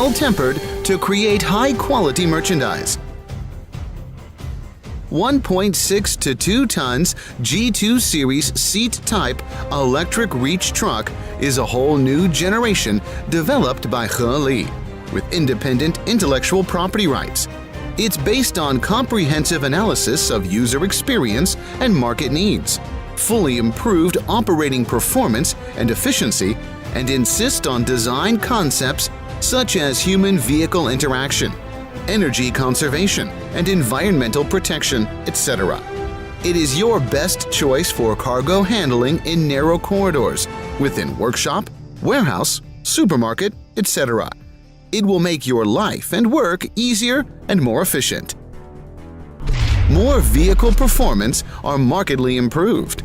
well-tempered to create high-quality merchandise. 1.6 to 2 tons G2 Series seat type electric reach truck is a whole new generation developed by He Li with independent intellectual property rights. It's based on comprehensive analysis of user experience and market needs, fully improved operating performance and efficiency, and insist on design concepts such as human-vehicle interaction, energy conservation, and environmental protection, etc. It is your best choice for cargo handling in narrow corridors, within workshop, warehouse, supermarket, etc. It will make your life and work easier and more efficient. More vehicle performance are markedly improved.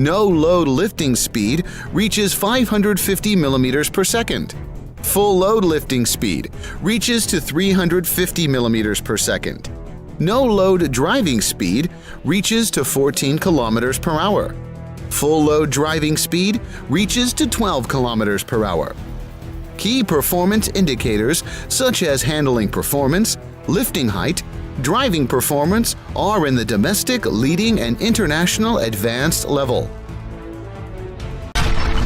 No load lifting speed reaches 550 millimeters per second. Full load lifting speed reaches to 350 millimeters per second. No load driving speed reaches to 14 kilometers per hour. Full load driving speed reaches to 12 kilometers per hour. Key performance indicators such as handling performance, lifting height, driving performance are in the domestic, leading, and international advanced level.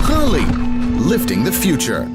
He Li, lifting the future.